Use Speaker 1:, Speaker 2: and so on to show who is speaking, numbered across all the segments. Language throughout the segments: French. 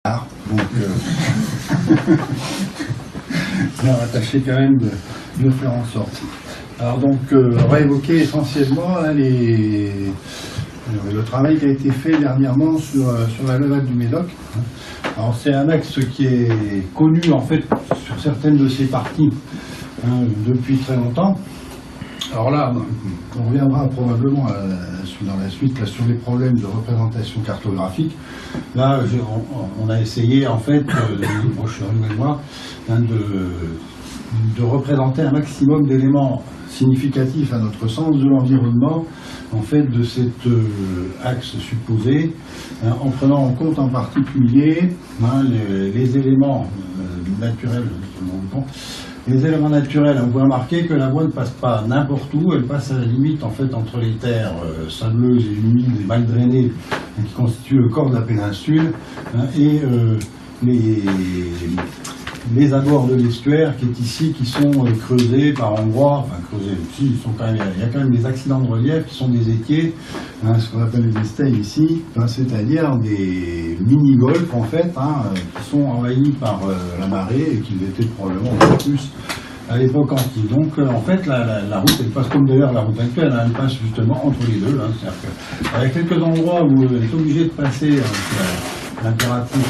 Speaker 1: Donc, on a attaché quand même de faire en sorte. Alors donc, on va évoquer essentiellement là, le travail qui a été fait dernièrement sur la levade du Médoc. Alors c'est un axe qui est connu en fait sur certaines de ses parties depuis très longtemps. Alors là, on reviendra probablement dans la suite là, sur les problèmes de représentation cartographique. Là, on a essayé en fait, Brochuriou et moi, de représenter un maximum d'éléments significatifs à notre sens de l'environnement, en fait, de cet axe supposé, en prenant en compte en particulier les éléments naturels. Les éléments naturels, on peut remarquer que la voie ne passe pas n'importe où, elle passe à la limite en fait entre les terres sableuses et humides et mal drainées qui constituent le corps de la péninsule et les abords de l'estuaire qui est ici, qui sont creusés par endroits, enfin creusés aussi, il y a quand même des accidents de relief qui sont des étiers, ce qu'on appelle des estailles ici, c'est-à-dire des mini-golfs en fait, qui sont envahis par la marée et qui étaient probablement beaucoup plus à l'époque antique. Donc en fait la route, elle passe comme d'ailleurs la route actuelle, elle passe justement entre les deux. C'est-à-dire qu'il y a quelques endroits où elle est obligée de passer l'impératif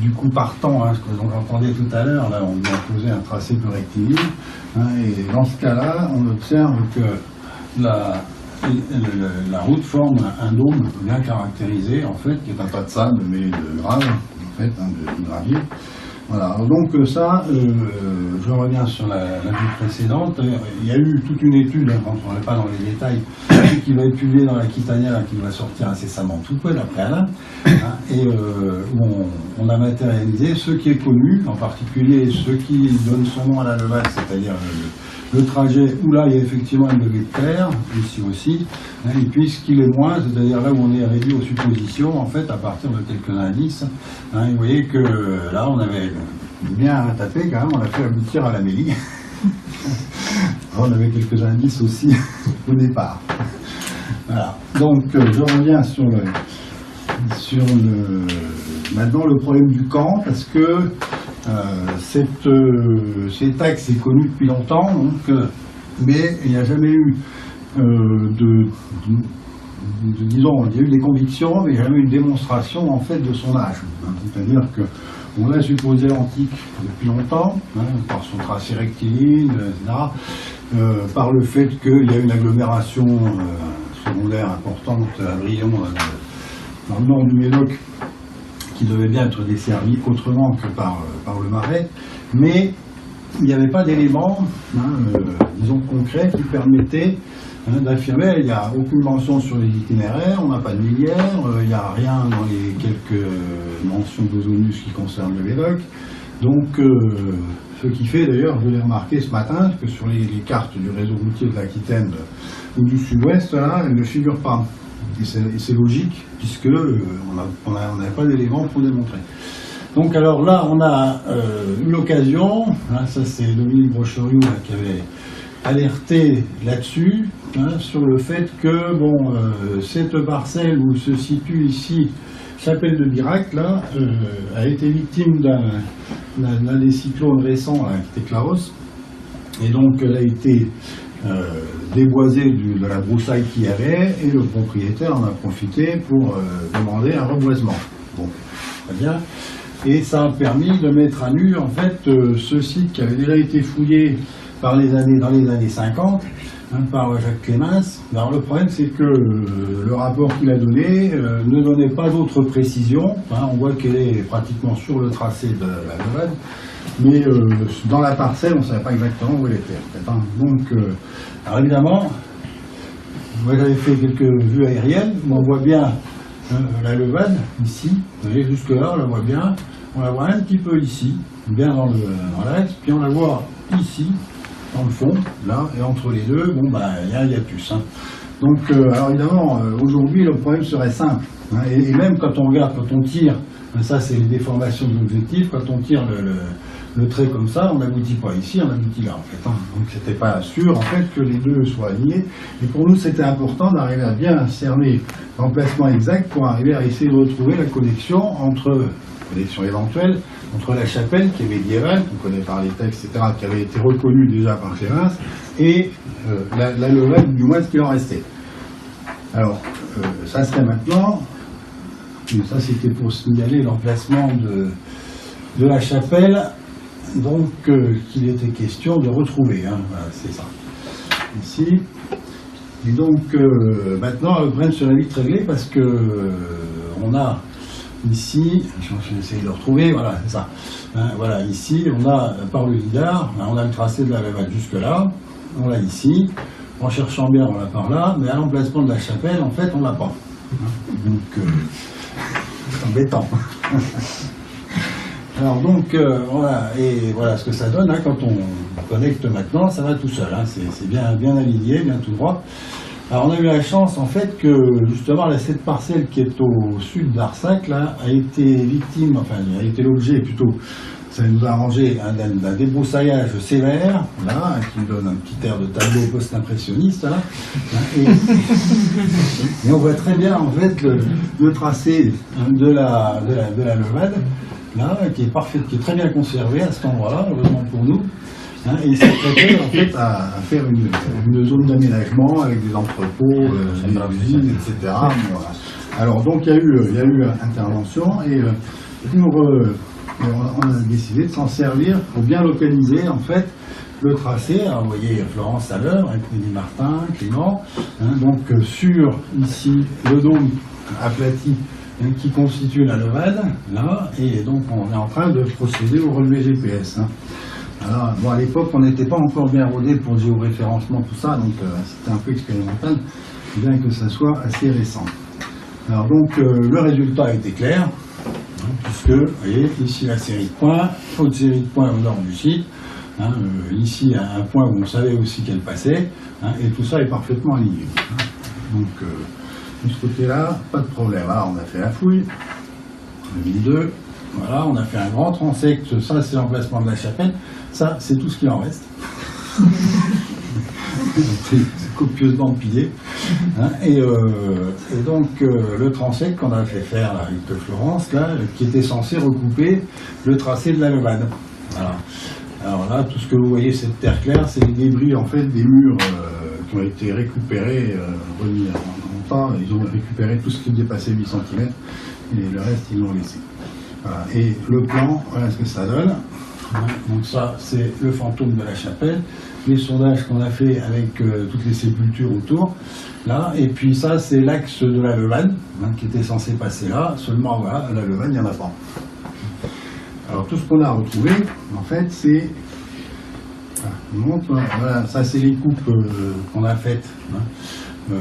Speaker 1: du coup partant, ce que l'on entendait tout à l'heure, là on lui a posé un tracé plus rectiligne, et dans ce cas-là, on observe que la route forme un dôme bien caractérisé, en fait, qui est un tas de sable, mais de grave, en fait, de gravier. Voilà, donc ça, je reviens sur la vue précédente. Il y a eu toute une étude, quand on n'est pas dans les détails, qui va être publiée dans l'Aquitania, qui va sortir incessamment tout peu d'après Alain, et où on a matérialisé ce qui est connu, en particulier ce qui donne son nom à la levade, c'est-à-dire le trajet où là il y a effectivement une levée de terre, ici aussi, et puis ce qui l'est moins, c'est-à-dire là où on est réduit aux suppositions, en fait, à partir de quelques indices. Vous voyez que là on avait bien tapé quand même, on l'a fait aboutir à la mêlie. On avait quelques indices aussi au départ. Voilà. Donc je reviens maintenant le problème du camp, parce que cet axe est connu depuis longtemps, mais il n'y a jamais eu disons, il y a eu des convictions, mais il n'y a jamais eu de démonstration en fait de son âge. C'est-à-dire qu'on l'a supposé antique depuis longtemps, par son tracé rectiligne, etc., par le fait qu'il y a une agglomération secondaire importante à Brion, dans le nord du Médoc, qui devait bien être desservi autrement que par le Marais, mais il n'y avait pas d'éléments, disons, concrets qui permettaient d'affirmer. Il n'y a aucune mention sur les itinéraires, on n'a pas de millière, il n'y a rien dans les quelques mentions d'Ozonus qui concernent le Médoc. Donc, ce qui fait d'ailleurs, je l'ai remarqué ce matin, que sur les cartes du réseau routier de l'Aquitaine ou du Sud-Ouest, là, elles ne figurent pas. Et c'est logique, puisque on n'avait pas d'éléments pour démontrer. Donc alors là, on a eu l'occasion, ça c'est Dominique Brochuriou qui avait alerté là-dessus, sur le fait que cette parcelle où se situe ici Chapelle de Birac, là, a été victime d'un des cyclones récents, qui était Klaus, et donc elle a été déboisée de la broussaille qu'il y avait, et le propriétaire en a profité pour demander un reboisement. Bon, très bien. Et ça a permis de mettre à nu en fait ce site qui avait déjà été fouillé dans les années 50 par Jacques Clémence. Alors le problème c'est que le rapport qu'il a donné ne donnait pas d'autres précisions. On voit qu'elle est pratiquement sur le tracé de la levade, mais dans la parcelle on ne savait pas exactement où elle était. Donc alors évidemment, moi j'avais fait quelques vues aériennes, on voit bien la levade ici, vous voyez jusque là on la voit bien, on la voit un petit peu ici, bien dans l'axe, puis on la voit ici, dans le fond, là, et entre les deux, il y a un hiatus. Donc, alors évidemment, aujourd'hui, le problème serait simple. Hein, et même quand on regarde, quand on tire, ça c'est les déformations de l'objectif, quand on tire le trait comme ça, on n'aboutit pas ici, on aboutit là en fait. Hein. Donc c'était pas sûr en fait que les deux soient alignés. Et pour nous c'était important d'arriver à bien cerner l'emplacement exact pour arriver à essayer de retrouver la connexion éventuelle entre la chapelle qui est médiévale, qu'on connaît par les textes, etc., qui avait été reconnue déjà par Gévins, et la levade, du moins ce qu'il en restait. Alors, ça serait maintenant, ça c'était pour signaler l'emplacement de la chapelle, donc qu'il était question de retrouver, hein, voilà, c'est ça, ici. Et donc maintenant le problème sera vite réglé parce que on a ici, je vais essayer de le retrouver, voilà, c'est ça. Hein, voilà, ici, on a par le lidar, on a le tracé de la levade jusque là, on l'a ici. En cherchant bien, on l'a par là, mais à l'emplacement de la chapelle, en fait, on l'a pas. Donc, c'est embêtant. Alors donc, voilà, et voilà ce que ça donne, hein, quand on connecte maintenant, ça va tout seul, hein, c'est bien aligné, bien tout droit. Alors on a eu la chance, en fait, que justement, cette parcelle qui est au sud d'Arsac, là, a été victime, enfin, a été l'objet plutôt, ça nous a arrangé d'un débroussaillage sévère, là, qui donne un petit air de tableau post-impressionniste, là. Et on voit très bien, en fait, le tracé de la levade, là, qui est parfait, qui est très bien conservé à cet endroit-là, heureusement pour nous. Hein, et il s'est prêté, en fait, à faire une zone d'aménagement avec des entrepôts, des usines, etc. Voilà. Alors, donc, il y a eu intervention, et on a décidé de s'en servir pour bien localiser, en fait, le tracé. Alors, vous voyez Florence à l'heure, avec Nelly Martin, Clément, hein, donc sur, ici, le dôme aplati qui constitue la levade, là, et donc on est en train de procéder au relevé GPS. Hein. Alors, bon, à l'époque, on n'était pas encore bien rodé pour le géoréférencement, tout ça, donc c'était un peu expérimental, bien que ça soit assez récent. Alors donc, le résultat a été clair, hein, puisque, vous voyez, ici la série de points, autre série de points au nord du site, hein, ici un point où on savait aussi qu'elle passait, hein, et tout ça est parfaitement aligné. Hein. Donc, de ce côté-là, pas de problème. Alors, on a fait la fouille, on a mis 2. Voilà, on a fait un grand transect, ça c'est l'emplacement de la chapelle, ça c'est tout ce qu'il en reste. C'est copieusement empilé. Hein, et donc le transect qu'on a fait faire là, avec Florence, là, qui était censé recouper le tracé de la levade. Voilà. Alors là, tout ce que vous voyez, cette terre claire, c'est les débris en fait des murs qui ont été récupérés, remis en temps. Ils ont récupéré tout ce qui dépassait 8 cm et le reste ils l'ont laissé. Voilà. Et le plan, voilà ce que ça donne. Donc ça, c'est le fantôme de la chapelle, les sondages qu'on a fait avec toutes les sépultures autour, là, et puis ça, c'est l'axe de la levade, hein, qui était censé passer là, seulement voilà, la levade, il n'y en a pas. Alors tout ce qu'on a retrouvé, en fait, c'est... Voilà, ça c'est les coupes qu'on a faites, hein,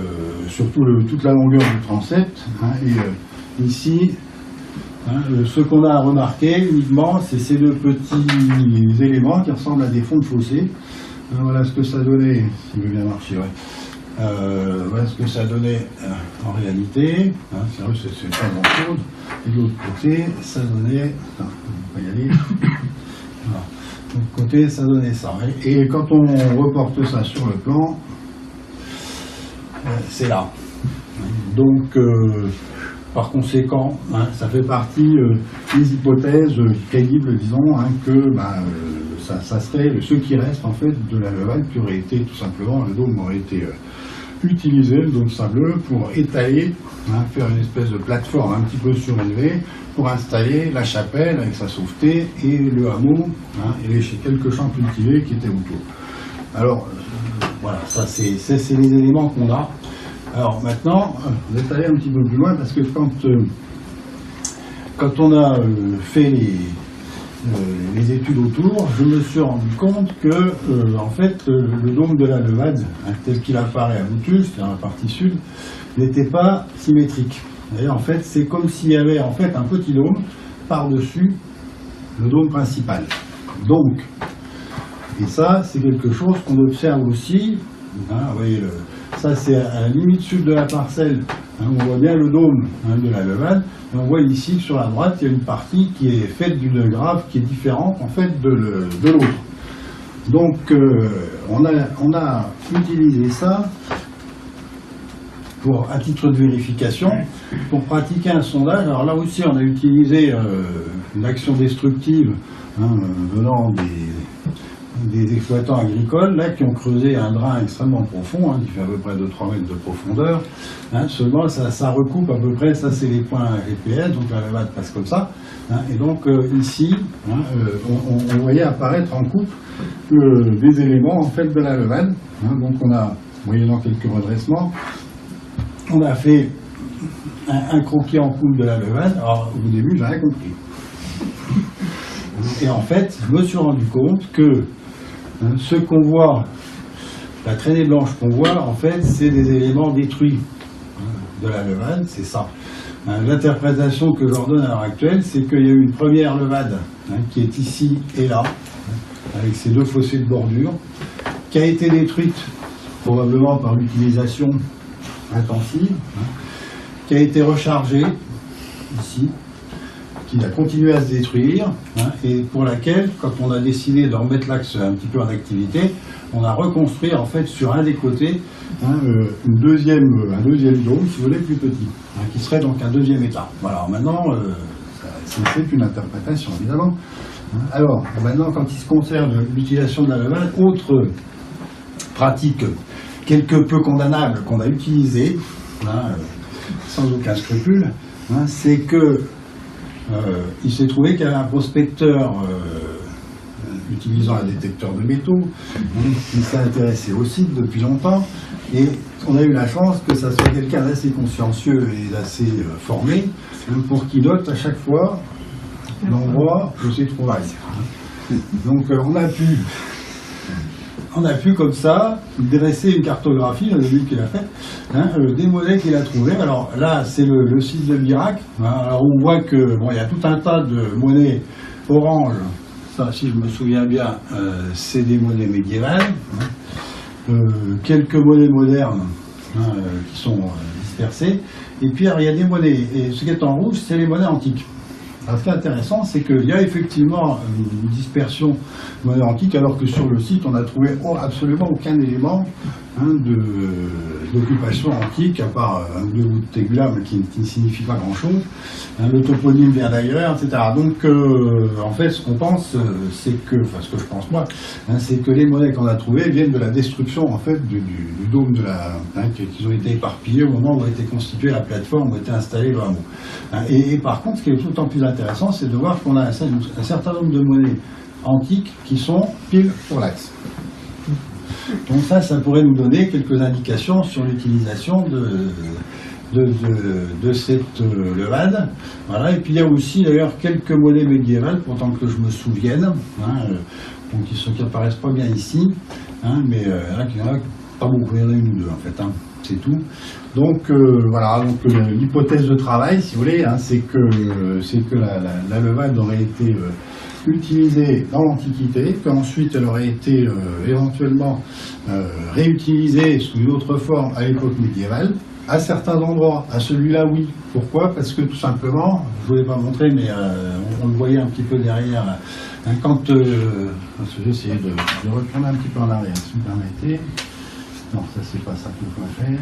Speaker 1: sur toute la longueur du transept, hein, et ici... Hein, ce qu'on a remarqué uniquement, c'est ces deux petits éléments qui ressemblent à des fonds de fossé. Voilà ce que ça donnait, s'il veut bien marcher, ouais. Voilà ce que ça donnait en réalité. Hein, c'est vrai, c'est pas grand-chose. Et de l'autre côté, ça donnait... Attends, on va y aller. Voilà. De l'autre côté, ça donnait ça. Et quand on reporte ça sur le plan, c'est là. Donc... par conséquent, hein, ça fait partie des hypothèses crédibles, disons, hein, que ça serait ce qui reste en fait de la levade qui aurait été tout simplement, le dôme aurait été utilisé, le dôme sableux, pour étaler, hein, faire une espèce de plateforme un petit peu surélevée pour installer la chapelle avec sa sauveté et le hameau, hein, et quelques champs cultivés qui étaient autour. Alors, voilà, ça c'est les éléments qu'on a. Alors maintenant, on est allé un petit peu plus loin parce que quand on a fait les études autour, je me suis rendu compte que en fait, le dôme de la levade, hein, tel qu'il apparaît à Boutul, c'est-à-dire la partie sud, n'était pas symétrique. D'ailleurs, en fait, c'est comme s'il y avait en fait un petit dôme par-dessus le dôme principal. Donc, et ça, c'est quelque chose qu'on observe aussi. Hein, vous voyez ça c'est à la limite sud de la parcelle, hein, on voit bien le dôme hein, de la levade, et on voit ici que sur la droite, il y a une partie qui est faite d'une grave qui est différente en fait de l'autre. Donc on a utilisé ça à titre de vérification, pour pratiquer un sondage. Alors là aussi, on a utilisé une action destructive hein, venant des exploitants agricoles là, qui ont creusé un drain extrêmement profond, hein, qui fait à peu près 2-3 mètres de profondeur. Hein, seulement, ça recoupe à peu près, ça c'est les points GPS, donc la levade passe comme ça. Hein, et donc ici, hein, on voyait apparaître en coupe des éléments en fait de la levade. Hein, donc on a, moyennant quelques redressements, on a fait un croquis en coupe de la levade. Alors au début, j'ai rien compris. Et en fait, je me suis rendu compte que ce qu'on voit, la traînée blanche qu'on voit, en fait, c'est des éléments détruits de la levade, c'est ça. L'interprétation que je leur donne à l'heure actuelle, c'est qu'il y a eu une première levade qui est ici et là, avec ces deux fossés de bordure, qui a été détruite probablement par l'utilisation intensive, qui a été rechargée ici, qui a continué à se détruire, hein, et pour laquelle, quand on a décidé de remettre l'axe un petit peu en activité, on a reconstruit en fait sur un des côtés hein, un deuxième dôme, si vous voulez, plus petit, hein, qui serait donc un deuxième état. Voilà, alors maintenant, c'est une interprétation, évidemment. Alors, maintenant, quand il se concerne l'utilisation de la levade, autre pratique quelque peu condamnable qu'on a utilisée, hein, sans aucun scrupule, hein, c'est que il s'est trouvé qu'il y avait un prospecteur utilisant un détecteur de métaux qui s'est intéressé au site depuis longtemps, et on a eu la chance que ça soit quelqu'un d'assez consciencieux et d'assez formé pour qu'il note à chaque fois l'endroit de ses trouvailles. Donc on a pu comme ça dresser une cartographie, le livre qu'il a fait, hein, des monnaies qu'il a trouvées. Alors là, c'est le site de l'Irak. Hein, alors on voit que bon, il y a tout un tas de monnaies oranges. Ça, si je me souviens bien, c'est des monnaies médiévales. Hein, quelques monnaies modernes hein, qui sont dispersées. Et puis alors, il y a des monnaies. Et ce qui est en rouge, c'est les monnaies antiques. Alors, ce qui est intéressant, c'est qu'il y a effectivement une dispersion de monnaie antique, alors que sur le site, on n'a trouvé absolument aucun élément hein, d'occupation antique, à part un ou deux bouts de tégula, mais qui ne signifie pas grand-chose. Hein, le toponyme vient d'ailleurs, etc. Donc, en fait, ce qu'on pense, c'est que, enfin, ce que je pense moi, hein, c'est que les monnaies qu'on a trouvées viennent de la destruction, en fait, du dôme de la... Hein, qu'ils ont été éparpillés au moment où a été constituée la plateforme, où a été installé le hameau. Hein, et par contre, ce qui est tout le temps plus intéressant, c'est de voir qu'on a un certain nombre de monnaies antiques qui sont pile pour l'axe. Donc ça pourrait nous donner quelques indications sur l'utilisation de cette levade. Voilà. Et puis il y a aussi d'ailleurs quelques monnaies médiévales, pourtant que je me souvienne, hein, donc qui apparaissent pas bien ici, hein, mais là, il y en a pas beaucoup, il y en a une ou deux en fait. Hein. C'est tout. Donc voilà, donc l'hypothèse de travail, si vous voulez, hein, c'est que la levade aurait été utilisée dans l'Antiquité, qu'ensuite elle aurait été éventuellement réutilisée sous une autre forme à l'époque médiévale, à certains endroits. À celui-là, oui. Pourquoi? Parce que tout simplement, je ne vous l'ai pas montré, mais on le voyait un petit peu derrière, hein, quand j'ai essayé de reprendre un petit peu en arrière, si vous me permettez. Non, ça c'est pas ça qu'il faut faire.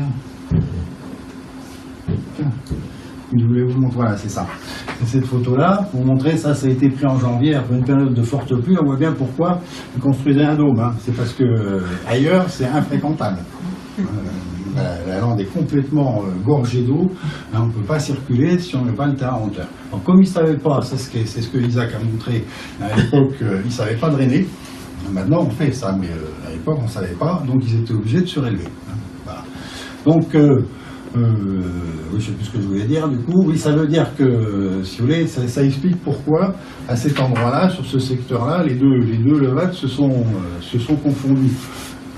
Speaker 1: Je voulais vous montrer, voilà, c'est ça. C'est cette photo-là, pour vous montrer, ça a été pris en janvier, après une période de forte pluie. On voit bien pourquoi ils construisaient un dôme. Hein. C'est parce que ailleurs, c'est infréquentable. La lande est complètement gorgée d'eau. Hein, on ne peut pas circuler si on ne met pas le terrain en hauteur. Donc, comme ils ne savaient pas, c'est ce que Isaac a montré à l'époque, ils ne savaient pas drainer. Maintenant, on fait ça, mais à l'époque, on ne savait pas, donc ils étaient obligés de surélever. Hein, voilà. Donc, oui, je ne sais plus ce que je voulais dire, du coup. Oui, ça veut dire que, si vous voulez, ça explique pourquoi, à cet endroit-là, sur ce secteur-là, les deux levades se sont confondus.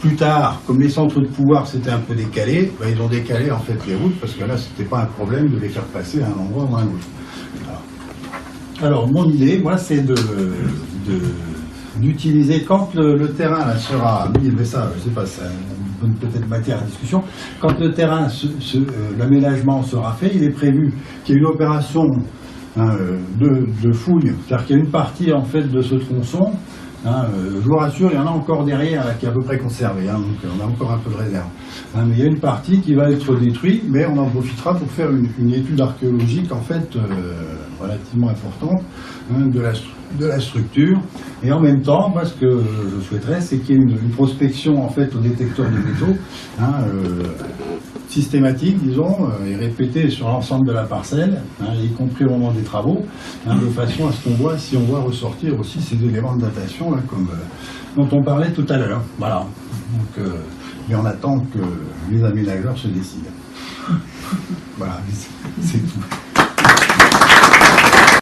Speaker 1: Plus tard, comme les centres de pouvoir s'étaient un peu décalés, ben, ils ont décalé en fait les routes, parce que là, c'était pas un problème de les faire passer à un endroit ou à un autre. Alors, mon idée, moi, c'est d'utiliser quand le terrain là, sera mis, mais ça, je sais pas, ça donne peut-être matière à discussion. Quand le terrain, l'aménagement sera fait, il est prévu qu'il y ait une opération de fouille, c'est-à-dire qu'il y a une partie en fait de ce tronçon. Je vous rassure, il y en a encore derrière là, qui est à peu près conservé, donc on a encore un peu de réserve. Mais il y a une partie qui va être détruite, mais on en profitera pour faire une étude archéologique en fait relativement importante de la structure. Et en même temps, moi, ce que je souhaiterais, c'est qu'il y ait une prospection en fait au détecteur de métaux systématique, disons, et répétée sur l'ensemble de la parcelle, y compris au moment des travaux, de façon à ce qu'on voit si on voit ressortir aussi ces éléments de datation là, comme dont on parlait tout à l'heure. Voilà. Donc, mais on attend que les aménageurs se décident. Voilà, c'est tout.